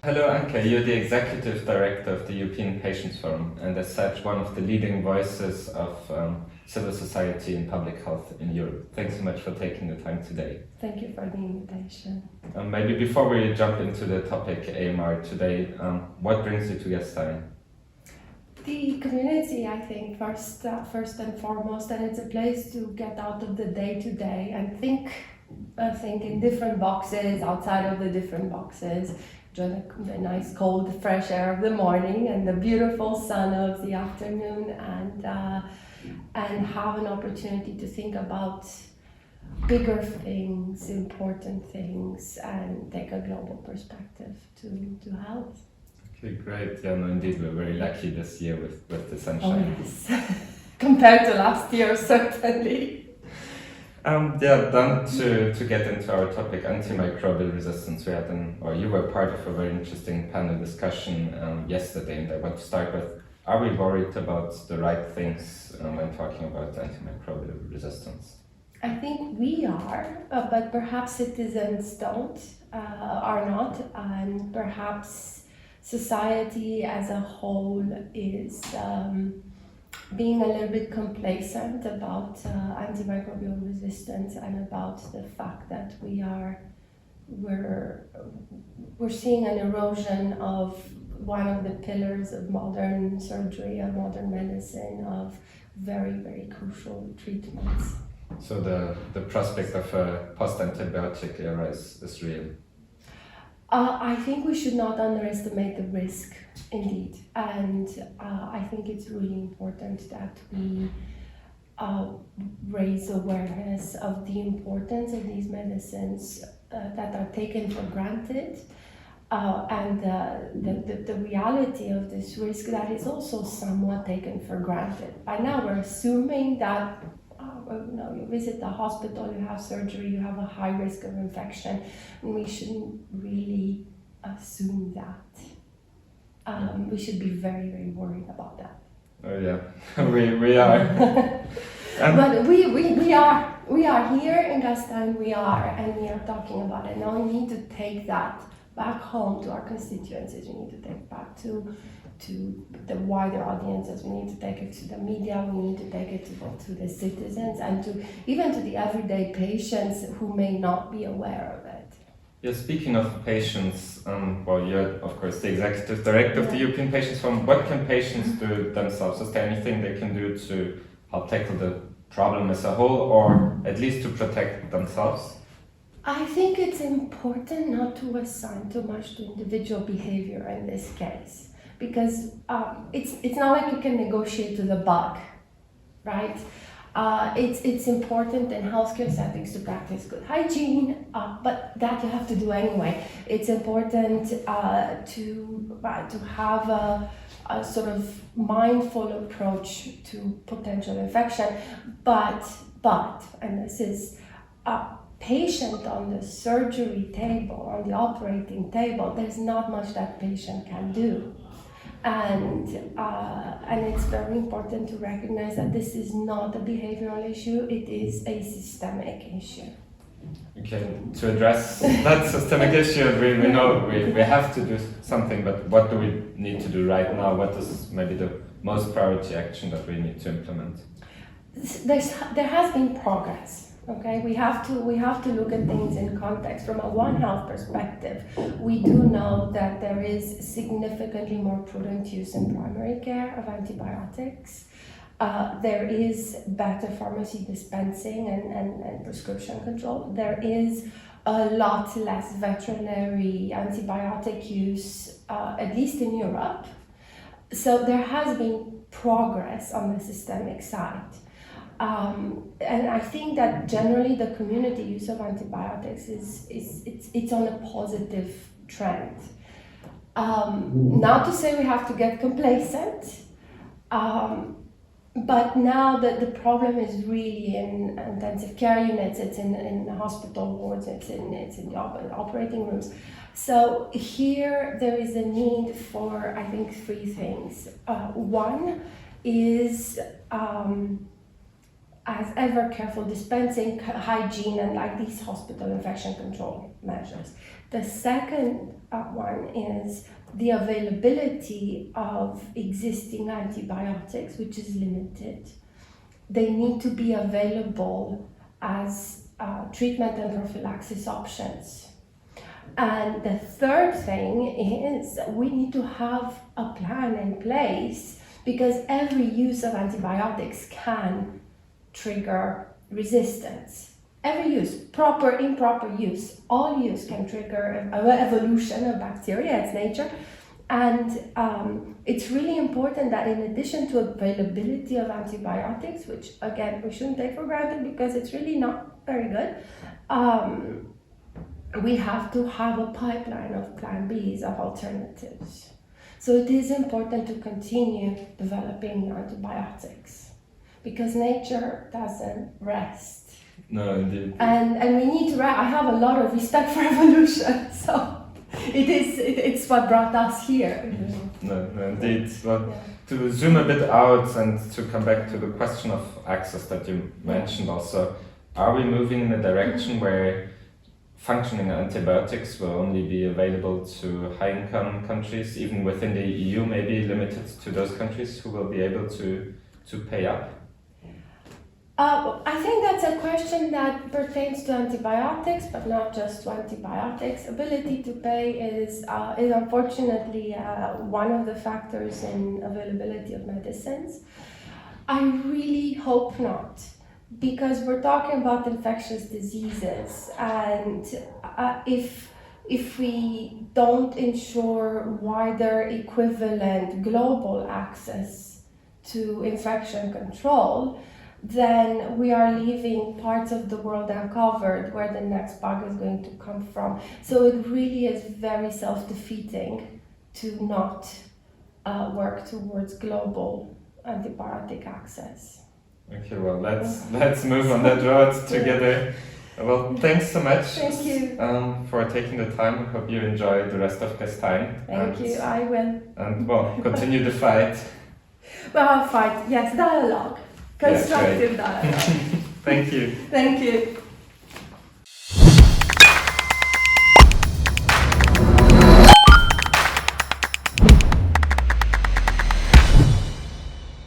Hello Anca, you're the Executive Director of the European Patients Forum and as such one of the leading voices of civil society and public health in Europe. Thanks so much for taking the time today. Thank you for the invitation. Maybe before we jump into the topic AMR today, what brings you to Gastein? The community, I think, first and foremost, and it's a place to get out of the day-to-day and think in different boxes, outside of the different boxes. Enjoy the nice cold, fresh air of the morning and the beautiful sun of the afternoon, and have an opportunity to think about bigger things, important things, and take a global perspective to health. Okay, great. Yeah, no, indeed, we're very lucky this year with the sunshine. Oh, yes. Compared to last year, certainly. Then to get into our topic, antimicrobial resistance, we had you were part of a very interesting panel discussion yesterday, and I want to start with, are we worried about the right things when talking about antimicrobial resistance? I think we are, but perhaps citizens are not, and perhaps society as a whole is being a little bit complacent about antimicrobial resistance and about the fact that we're seeing an erosion of one of the pillars of modern surgery and modern medicine, of very, very crucial treatments. So the prospect of a post-antibiotic era is real? I think we should not underestimate the risk, indeed, and I think it's really important that we raise awareness of the importance of these medicines that are taken for granted, and the reality of this risk that is also somewhat taken for granted. By now we're assuming that you visit the hospital, you have surgery, you have a high risk of infection, and we shouldn't really assume that. We should be very, very worried about that. Oh yeah, we are. But we are here in Gastein, and we are talking about it. Now we need to take that back home to our constituencies. We need to take it back to the wider audiences. We need to take it to the media. We need to take it to the citizens and even to the everyday patients who may not be aware of it. Yeah, speaking of patients, you're of course the Executive Director of the European Patients Forum. What can patients do themselves? Is there anything they can do to help tackle the problem as a whole, or at least to protect themselves? I think it's important not to assign too much to individual behavior in this case, because it's not like you can negotiate with a bug, right? It's important in healthcare settings to practice good hygiene, but that you have to do anyway. It's important to have a sort of mindful approach to potential infection, but and this is patient on the surgery table, on the operating table, there's not much that patient can do. And it's very important to recognize that this is not a behavioral issue, it is a systemic issue. Okay, to address that systemic issue, we know we have to do something, but what do we need to do right now? What is maybe the most priority action that we need to implement? There has been progress. Okay, we have to look at things in context. From a One Health perspective, we do know that there is significantly more prudent use in primary care of antibiotics. There is better pharmacy dispensing and prescription control. There is a lot less veterinary antibiotic use, at least in Europe. So there has been progress on the systemic side. And I think that generally the community use of antibiotics it's on a positive trend. Not to say we have to get complacent, but now the problem is really in intensive care units, it's in hospital wards, it's in the operating rooms. So here there is a need for, I think, three things. One is as ever careful dispensing, hygiene, and like these hospital infection control measures. The second one is the availability of existing antibiotics, which is limited. They need to be available as treatment and prophylaxis options. And the third thing is we need to have a plan in place, because every use of antibiotics can trigger resistance. Every use, proper, improper use, all use can trigger evolution of bacteria, it's nature. And it's really important that in addition to availability of antibiotics, which again, we shouldn't take for granted because it's really not very good, we have to have a pipeline of plan Bs, of alternatives. So it is important to continue developing antibiotics because nature doesn't rest. No, indeed. And we need to, I have a lot of respect for evolution, so it's what brought us here. No, indeed. Well, to zoom a bit out and to come back to the question of access that you mentioned also, are we moving in a direction where functioning antibiotics will only be available to high-income countries, even within the EU, maybe limited to those countries who will be able to pay up? I think that's a question that pertains to antibiotics, but not just to antibiotics. Ability to pay is unfortunately one of the factors in availability of medicines. I really hope not, because we're talking about infectious diseases, and if we don't ensure wider, equivalent, global access to infection control, then we are leaving parts of the world uncovered where the next bug is going to come from. So it really is very self-defeating to not work towards global antibiotic access. Okay, well, let's move on that road together. Well, thanks so much. Thank you. For taking the time. I hope you enjoy the rest of this time. Thank you, I will. And well, continue the fight. Well, fight, yes, dialogue. Constructive dialogue. Thank you. Thank you.